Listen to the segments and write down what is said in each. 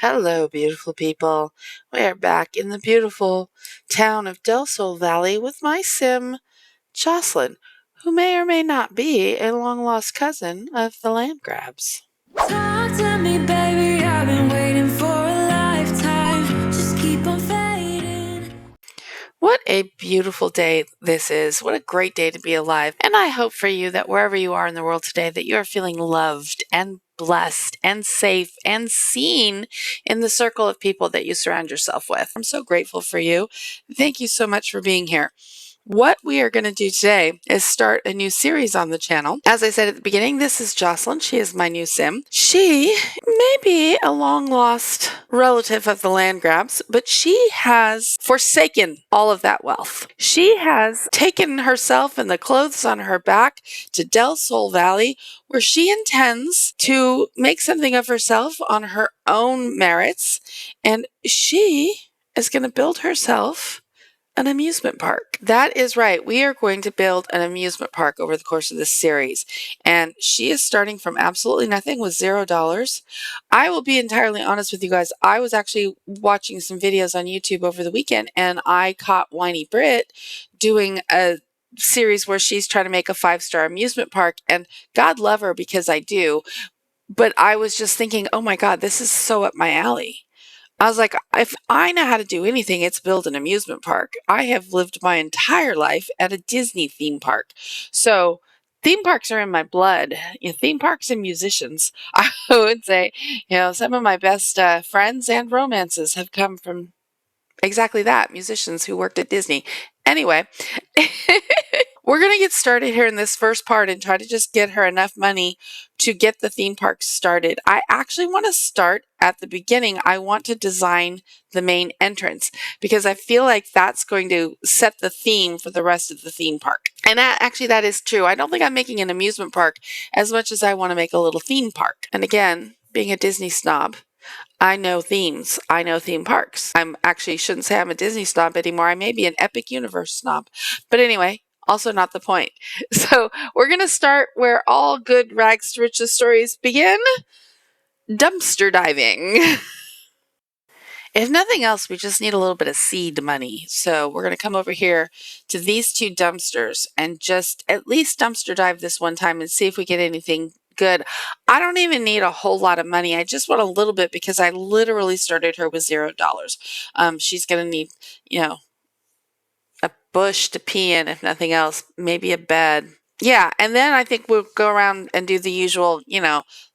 Hello, beautiful people. We are back in the beautiful town of Del Sol Valley with my sim, Joslyn, who may or may not be a long-lost cousin of the land grabs. Talk to me, baby. I've been waiting for a lifetime. Just keep on fading. What a beautiful day this is. What a great day to be alive. And I hope for you that wherever you are in the world today, that you are feeling loved and blessed and safe and seen in the circle of people that you surround yourself with. I'm so grateful for you. Thank you so much for being here. What we are going to do today is start a new series on the channel. As I said at the beginning, this is Joslyn. She is my new sim. She may be a long-lost relative of the land grabs, but she has forsaken all of that wealth. She has taken herself and the clothes on her back to Del Sol Valley, where she intends to make something of herself on her own merits, and she is going to build herself an amusement park. That is right. We are going to build an amusement park over the course of this series. And she is starting from absolutely nothing with $0. I will be entirely honest with you guys. I was actually watching some videos on YouTube over the weekend and I caught Whiny Brit doing a series where she's trying to make a 5-star amusement park. And God love her because I do. But I was just thinking, oh my God, this is so up my alley. I was like, if I know how to do anything, it's build an amusement park. I have lived my entire life at a Disney theme park. So theme parks are in my blood. Theme parks and musicians. I would say, some of my best friends and romances have come from exactly that, musicians who worked at Disney. Anyway, we're going to get started here in this first part and try to just get her enough money to get the theme park started. I actually want to start at the beginning. I want to design the main entrance because I feel like that's going to set the theme for the rest of the theme park. And that is true. I don't think I'm making an amusement park as much as I want to make a little theme park. And again, being a Disney snob, I know themes. I know theme parks. Shouldn't say I'm a Disney snob anymore. I may be an Epic Universe snob. But anyway, also not the point. So we're going to start where all good rags to riches stories begin. Dumpster diving. If nothing else, we just need a little bit of seed money. So we're going to come over here to these two dumpsters and just at least dumpster dive this one time and see if we get anything good. I don't even need a whole lot of money. I just want a little bit because I literally started her with $0. She's going to need, a bush to pee in, if nothing else, maybe a bed. Yeah, and then I think we'll go around and do the usual,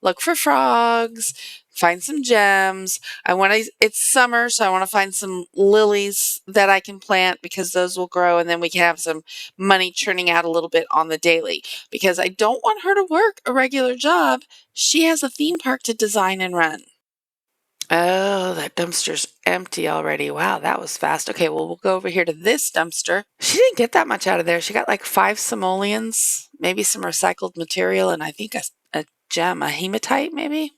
look for frogs, find some gems. It's summer, so I want to find some lilies that I can plant because those will grow and then we can have some money churning out a little bit on the daily because I don't want her to work a regular job. She has a theme park to design and run. Oh, that dumpster's empty already. Wow, that was fast. Okay, well, we'll go over here to this dumpster. She didn't get that much out of there. She got like 5 simoleons, maybe some recycled material, and I think a gem, a hematite, maybe.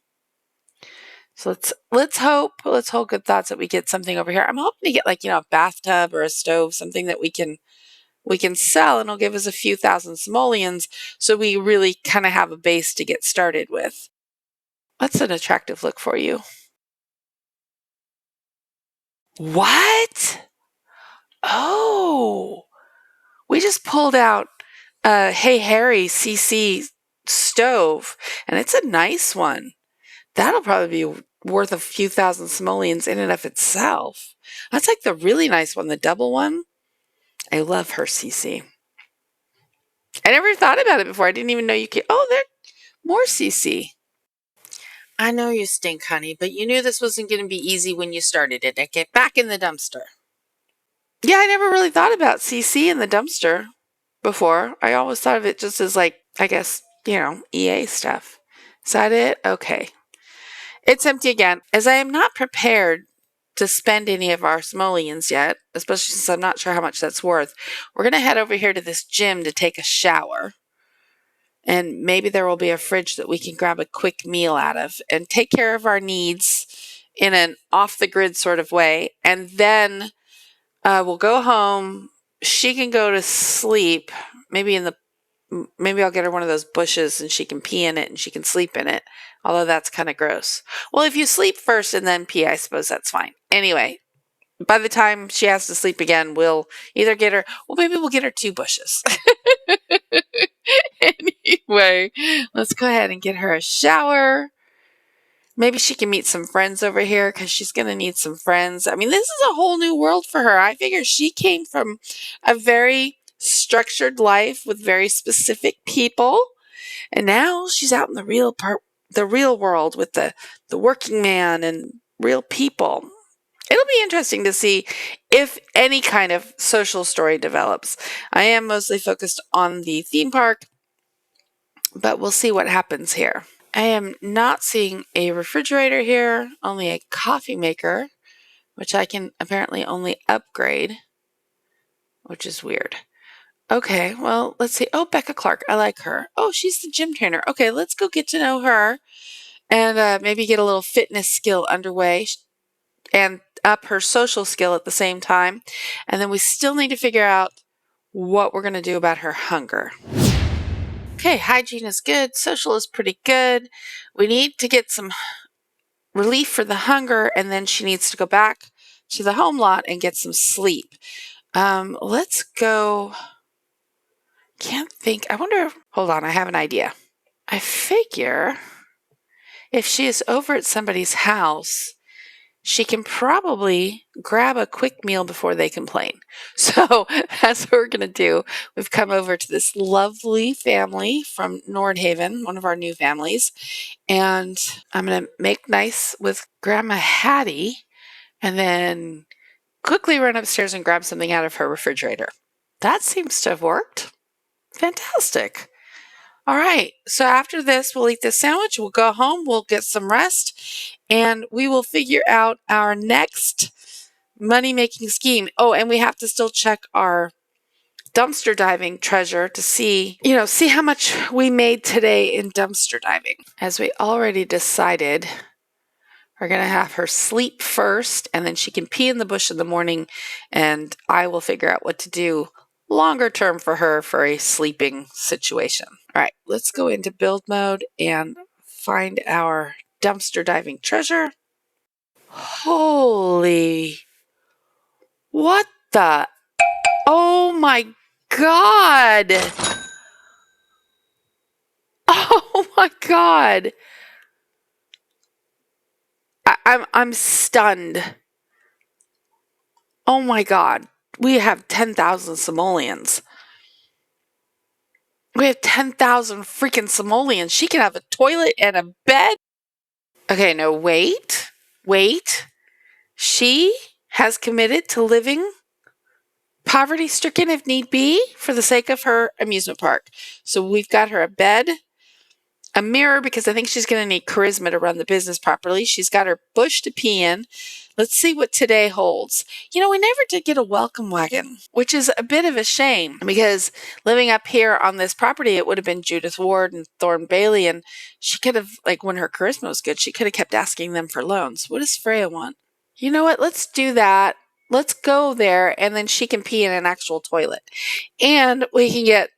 So let's hope good thoughts that we get something over here. I'm hoping to get like, a bathtub or a stove, something that we can sell, and it'll give us a few thousand simoleons, so we really kind of have a base to get started with. What's an attractive look for you? What? Oh, we just pulled out a Hey Harry CC stove, and it's a nice one. That'll probably be worth a few thousand simoleons in and of itself. That's like the really nice one, the double one. I love her CC. I never thought about it before. I didn't even know you could. Oh, there's more CC. I know you stink, honey, but you knew this wasn't going to be easy when you started it. Now get back in the dumpster. Yeah, I never really thought about CC in the dumpster before. I always thought of it just as like, I guess, EA stuff. Is that it? Okay. It's empty again. As I am not prepared to spend any of our simoleons yet, especially since I'm not sure how much that's worth, we're going to head over here to this gym to take a shower. And maybe there will be a fridge that we can grab a quick meal out of and take care of our needs in an off-the-grid sort of way. And then we'll go home. She can go to sleep, maybe in the maybe I'll get her one of those bushes and she can pee in it and she can sleep in it. Although that's kind of gross. Well, if you sleep first and then pee, I suppose that's fine. Anyway, by the time she has to sleep again, we'll either get her, well, maybe we'll get her 2 bushes. Anyway, let's go ahead and get her a shower. Maybe she can meet some friends over here because she's going to need some friends. I mean, this is a whole new world for her. I figure she came from a very structured life with very specific people. And now she's out in the real world with the working man and real people. It'll be interesting to see if any kind of social story develops. I am mostly focused on the theme park, but we'll see what happens here. I am not seeing a refrigerator here, only a coffee maker, which I can apparently only upgrade, which is weird. Okay, well, let's see. Oh, Becca Clark. I like her. Oh, she's the gym trainer. Okay, let's go get to know her and maybe get a little fitness skill underway and up her social skill at the same time. And then we still need to figure out what we're going to do about her hunger. Okay, hygiene is good. Social is pretty good. We need to get some relief for the hunger, and then she needs to go back to the home lot and get some sleep. Let's go. Can't think. I wonder. Hold on, I have an idea. I figure if she is over at somebody's house, she can probably grab a quick meal before they complain. So that's what we're going to do. We've come over to this lovely family from Nordhaven, one of our new families, and I'm going to make nice with Grandma Hattie and then quickly run upstairs and grab something out of her refrigerator. That seems to have worked. Fantastic. All right, so after this, we'll eat this sandwich, we'll go home, we'll get some rest, and we will figure out our next money-making scheme. Oh, and we have to still check our dumpster diving treasure to see how much we made today in dumpster diving. As we already decided, we're going to have her sleep first, and then she can pee in the bush in the morning, and I will figure out what to do longer term for her for a sleeping situation. All right, let's go into build mode and find our dumpster diving treasure. Holy, what the? Oh my God. Oh my God. I'm stunned. Oh my God. We have 10,000 simoleons. We have 10,000 freaking simoleons. She can have a toilet and a bed. Okay, no, wait. She has committed to living poverty-stricken if need be for the sake of her amusement park. So we've got her a bed, a mirror, because I think she's going to need charisma to run the business properly. She's got her bush to pee in. Let's see what today holds. We never did get a welcome wagon, which is a bit of a shame because living up here on this property, it would have been Judith Ward and Thorne Bailey, and she could have, when her charisma was good, she could have kept asking them for loans. What does Freya want? You know what? Let's do that. Let's go there, and then she can pee in an actual toilet. And we can get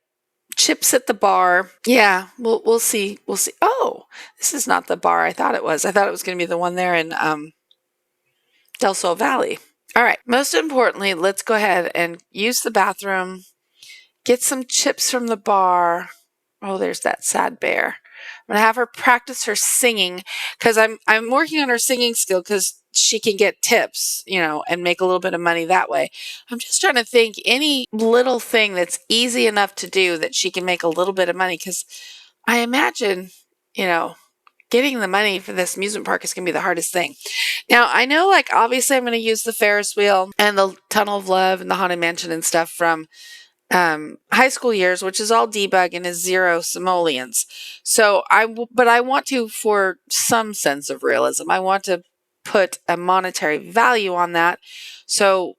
chips at the bar. Yeah, we'll see. We'll see. Oh, this is not the bar I thought it was. I thought it was going to be the one there in Del Sol Valley. All right. Most importantly, let's go ahead and use the bathroom. Get some chips from the bar. Oh, there's that sad bear. I'm going to have her practice her singing because I'm working on her singing skill because she can get tips, and make a little bit of money that way. I'm just trying to think any little thing that's easy enough to do that she can make a little bit of money because I imagine, getting the money for this amusement park is going to be the hardest thing. Now, I know, obviously I'm going to use the Ferris wheel and the Tunnel of Love and the Haunted Mansion and stuff from high school years, which is all debug and is 0 simoleons. So but I want to, for some sense of realism, I want to put a monetary value on that. So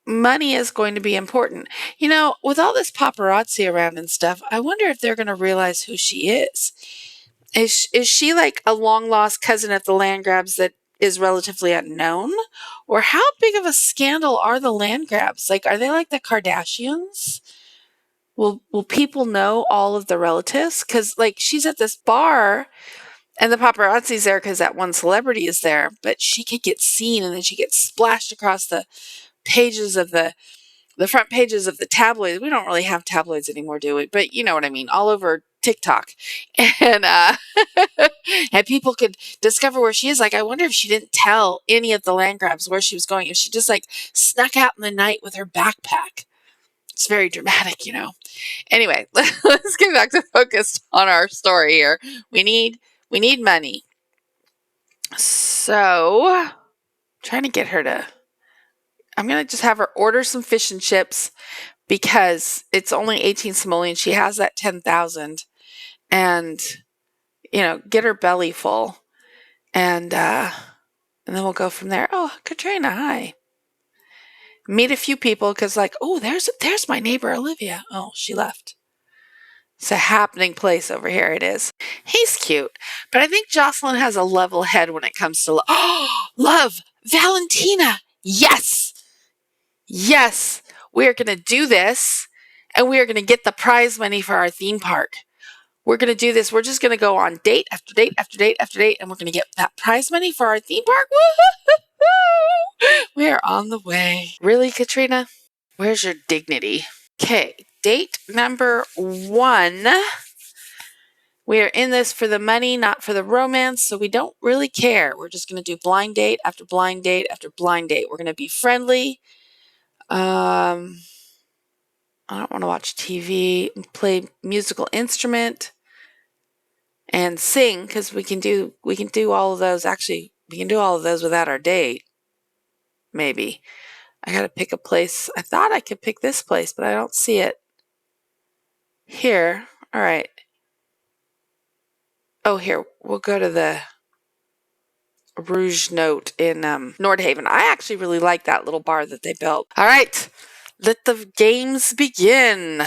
money is going to be important. With all this paparazzi around and stuff, I wonder if they're going to realize who she is. Is she like a long lost cousin of the land grabs that is relatively unknown? Or how big of a scandal are the land grabs? Are they like the Kardashians? will people know all of the relatives? Because like she's at this bar and the paparazzi's there because that one celebrity is there, but she could get seen and then she gets splashed across the pages of the front pages of the tabloids. We don't really have tabloids anymore, do we? But you know what I mean, all over TikTok. And and people could discover where she is. Like, I wonder if she didn't tell any of the land grabs where she was going, if she just like snuck out in the night with her backpack. It's very dramatic, you know. Anyway, let's get back to focus on our story here. We need money. So trying to get her to, I'm gonna just have her order some fish and chips because it's only 18 simoleons. She has that 10,000, and you know, get her belly full, and then we'll go from there. Oh, Katrina, hi. Meet a few people because, like, oh, there's my neighbor Olivia. Oh, she left. It's a happening place over here. It is. He's cute, but I think Joslyn has a level head when it comes to love. Valentina, yes, yes, we are going to do this, and we are going to get the prize money for our theme park. We're going to do this. We're just going to go on date after date after date after date, and we're going to get that prize money for our theme park. Woo-hoo-hoo-hoo! We are on the way. Really, Katrina? Where's your dignity? Okay, date number 1. We are in this for the money, not for the romance, so we don't really care. We're just going to do blind date after blind date after blind date. We're going to be friendly. I don't want to watch TV, play musical instrument, and sing because we can do all of those. Actually, we can do all of those without our date. Maybe. I got to pick a place. I thought I could pick this place, but I don't see it here. All right. Oh, here. We'll go to the Rouge Note in Nordhaven. I actually really like that little bar that they built. All right. Let the games begin.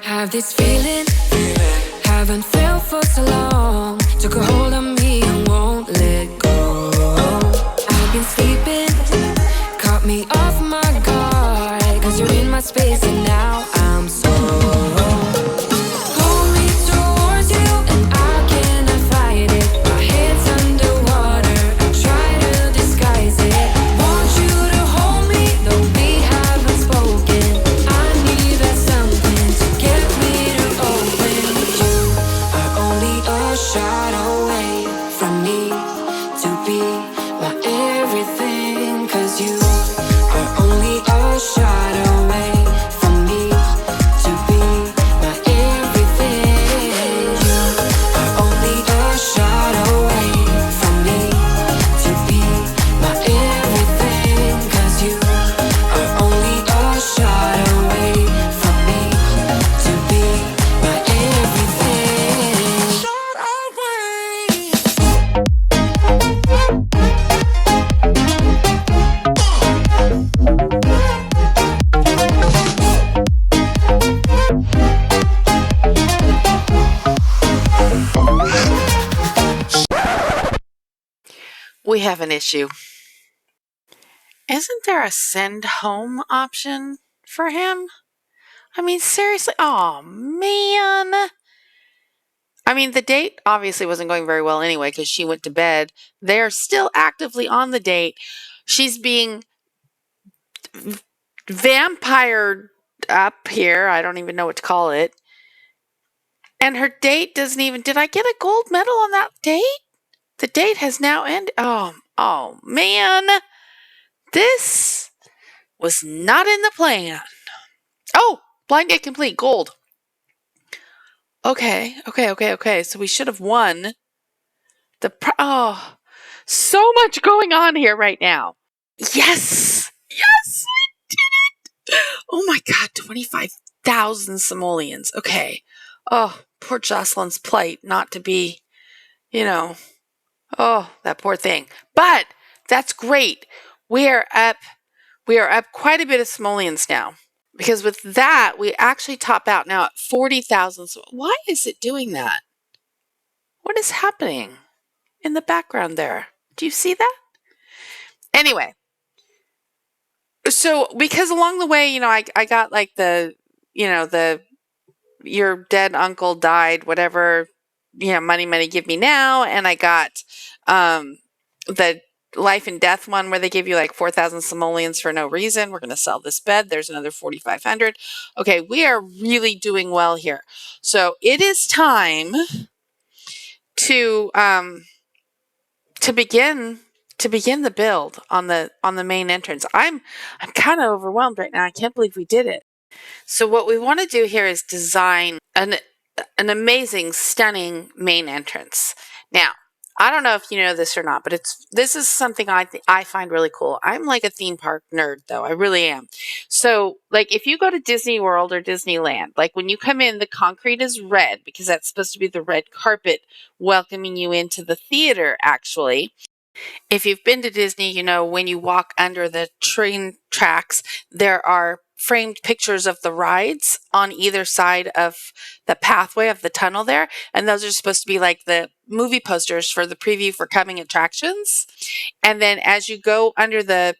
Have this feeling, haven't felt for so long. Took a hold of me and won't let go. I've been sleeping, caught me off my guard. Cause you're in my space and now I'm so pull me towards you and I cannot fight it. My head's underwater, I try to disguise it. Want you to hold me, though we haven't spoken. I need that something to get me to open. You are only a shot away from me to be my everything. Cause you are only a shot away from me to be my everything. You are only a shot away from me to be my everything. Cause you are only a shot away from me to be my everything. Shot away. We have an issue. Isn't there a send home option for him? I mean, seriously? Oh, man. I mean, the date obviously wasn't going very well anyway because she went to bed. They're still actively on the date. She's being vampired up here. I don't even know what to call it. And her date doesn't even. Did I get a gold medal on that date? The date has now ended. Oh, man. This was not in the plan. Oh, blind date complete. Gold. Okay. So we should have won. So much going on here right now. Yes, we did it. Oh my God, 25,000 simoleons. Okay. Oh, poor Joslyn's plight not to be, that poor thing. But that's great. We are up quite a bit of simoleons now. Because with that, we actually top out now at 40,000. So why is it doing that? What is happening in the background there? Do you see that? Anyway, so because along the way, I got like the your dead uncle died, whatever, money, give me now. And I got the life and death one where they give you like 4,000 simoleons for no reason. We're going to sell this bed. There's another 4,500. Okay, we are really doing well here. So it is time to begin the build on the main entrance. I'm kind of overwhelmed right now. I can't believe we did it. So what we want to do here is design an amazing, stunning main entrance. Now, I don't know if you know this or not, but this is something I find really cool. I'm like a theme park nerd, though. I really am. So, like, if you go to Disney World or Disneyland, like when you come in, the concrete is red because that's supposed to be the red carpet welcoming you into the theater, actually. If you've been to Disney, when you walk under the train tracks, there are framed pictures of the rides on either side of the pathway of the tunnel there. And those are supposed to be like the movie posters for the preview for coming attractions. And then as you go under the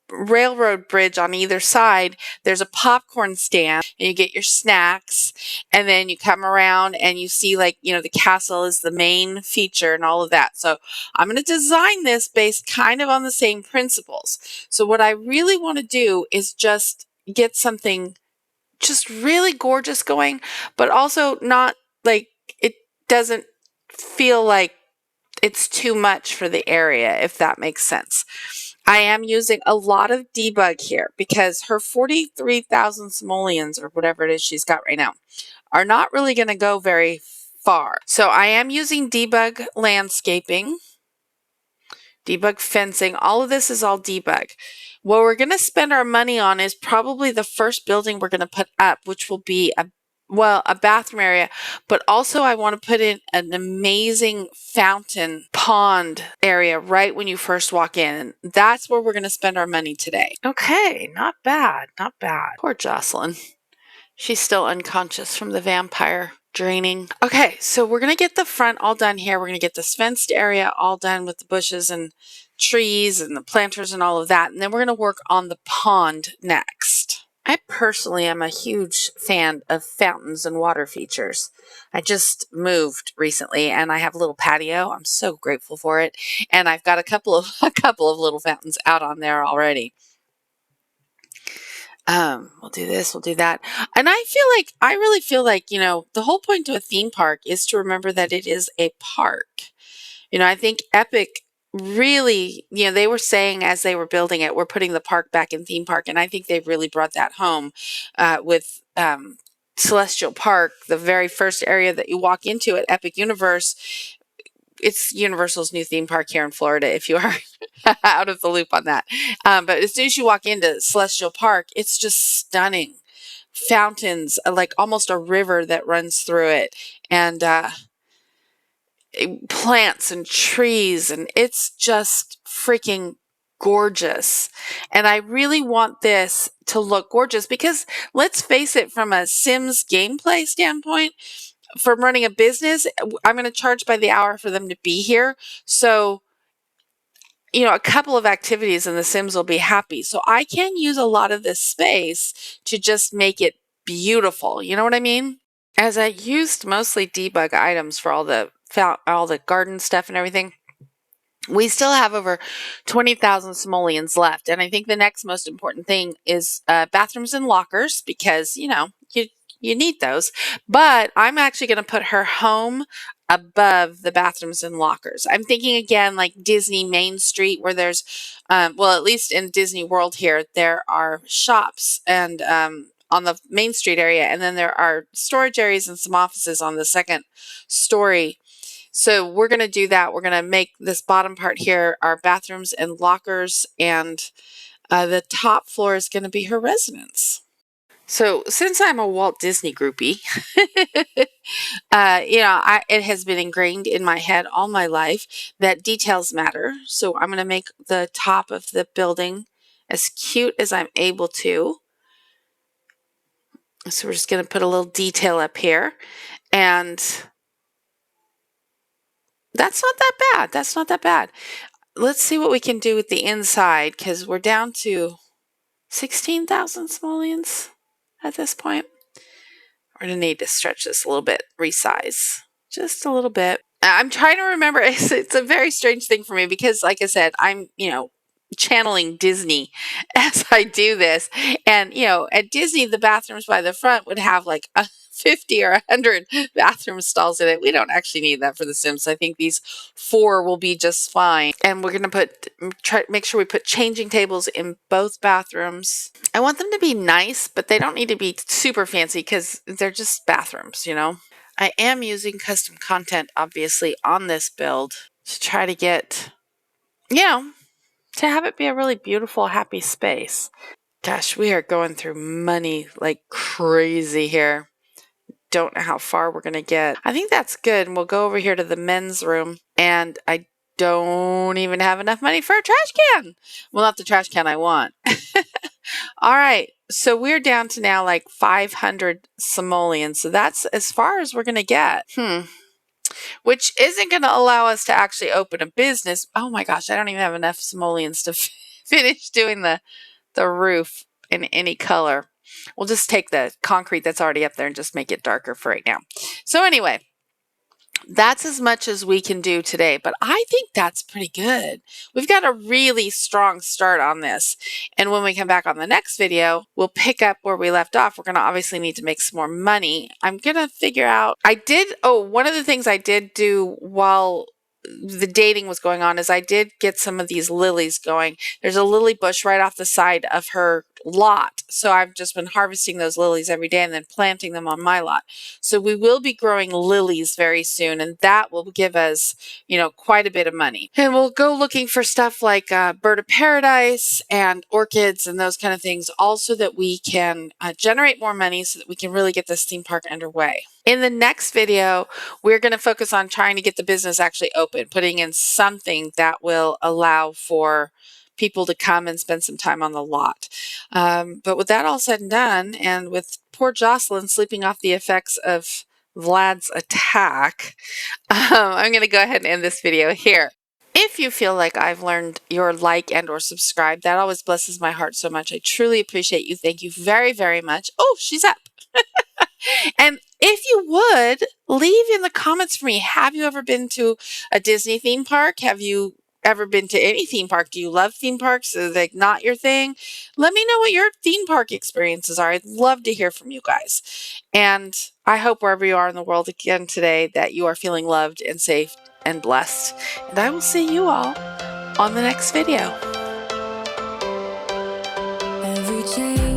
railroad bridge on either side, there's a popcorn stand and you get your snacks, and then you come around and you see the castle is the main feature and all of that. So I'm going to design this based kind of on the same principles. So what I really want to do is just get something just really gorgeous going, but also not like it doesn't feel like it's too much for the area, if that makes sense. I am using a lot of debug here because her 43,000 simoleons or whatever it is she's got right now are not really going to go very far. So I am using debug landscaping, debug fencing. All of this is all debug. What we're going to spend our money on is probably the first building we're going to put up, which will be a bathroom area, but also I want to put in an amazing fountain pond area right when you first walk in. That's where we're going to spend our money today. Okay, not bad, not bad. Poor Joslyn. She's still unconscious from the vampire draining. Okay, so we're going to get the front all done here. We're going to get this fenced area all done with the bushes and trees and the planters and all of that. And then we're going to work on the pond next. I personally am a huge fan of fountains and water features. I just moved recently and I have a little patio. I'm so grateful for it. And I've got a couple of little fountains out on there already. We'll do this, we'll do that. And I really feel like, the whole point to a theme park is to remember that it is a park. I think Epic really, they were saying as they were building it, we're putting the park back in theme park. And I think they've really brought that home with Celestial Park, the very first area that you walk into at Epic Universe. It's Universal's new theme park here in Florida, if you are out of the loop on that. But as soon as you walk into Celestial Park, it's just stunning. Fountains, like almost a river that runs through it, and plants and trees, and it's just freaking gorgeous. And I really want this to look gorgeous because let's face it, from a Sims gameplay standpoint, from running a business, I'm going to charge by the hour for them to be here. So, a couple of activities and the Sims will be happy. So I can use a lot of this space to just make it beautiful. You know what I mean? As I used mostly debug items for all the garden stuff and everything, we still have over 20,000 simoleons left. And I think the next most important thing is bathrooms and lockers because, you need those. But I'm actually going to put her home above the bathrooms and lockers. I'm thinking again like Disney Main Street where there's, at least in Disney World here, there are shops and on the Main Street area. And then there are storage areas and some offices on the second story. So we're going to do that. We're going to make this bottom part here our bathrooms and lockers, and the top floor is going to be her residence. So since I'm a Walt Disney groupie, it has been ingrained in my head all my life that details matter. So I'm going to make the top of the building as cute as I'm able to. So we're just going to put a little detail up here, and that's not that bad. That's not that bad. Let's see what we can do with the inside because we're down to 16,000 simoleons at this point. We're going to need to stretch this a little bit, resize just a little bit. I'm trying to remember. It's a very strange thing for me because, like I said, I'm, channeling Disney as I do this. And, at Disney, the bathrooms by the front would have like a 50 or 100 bathroom stalls in it. We don't actually need that for The Sims. I think these 4 will be just fine. And we're going to make sure we put changing tables in both bathrooms. I want them to be nice, but they don't need to be super fancy because they're just bathrooms, I am using custom content, obviously, on this build to try to get, to have it be a really beautiful, happy space. Gosh, we are going through money like crazy here. Don't know how far we're going to get. I think that's good. And we'll go over here to the men's room. And I don't even have enough money for a trash can. Well, not the trash can I want. All right. So we're down to now like 500 simoleons. So that's as far as we're going to get. Which isn't going to allow us to actually open a business. Oh my gosh, I don't even have enough simoleons to finish doing the roof in any color. We'll just take the concrete that's already up there and just make it darker for right now. So anyway, that's as much as we can do today, but I think that's pretty good. We've got a really strong start on this. And when we come back on the next video, we'll pick up where we left off. We're going to obviously need to make some more money. I'm going to figure out, one of the things I did do while the dating was going on is I did get some of these lilies going. There's a lily bush right off the side of her lot. So I've just been harvesting those lilies every day and then planting them on my lot. So we will be growing lilies very soon, and that will give us, quite a bit of money. And we'll go looking for stuff like bird of paradise and orchids and those kind of things, also that we can generate more money so that we can really get this theme park underway. In the next video, we're going to focus on trying to get the business actually open, putting in something that will allow for people to come and spend some time on the lot. But with that all said and done, and with poor Joslyn sleeping off the effects of Vlad's attack, I'm going to go ahead and end this video here. If you feel like I've learned your like and or subscribe, that always blesses my heart so much. I truly appreciate you. Thank you very, very much. Oh, she's up. And if you would, leave in the comments for me, have you ever been to a Disney theme park? Have you ever been to any theme park? Do you love theme parks? Are they not your thing? Let me know what your theme park experiences are. I'd love to hear from you guys. And I hope wherever you are in the world again today that you are feeling loved and safe and blessed. And I will see you all on the next video. Every change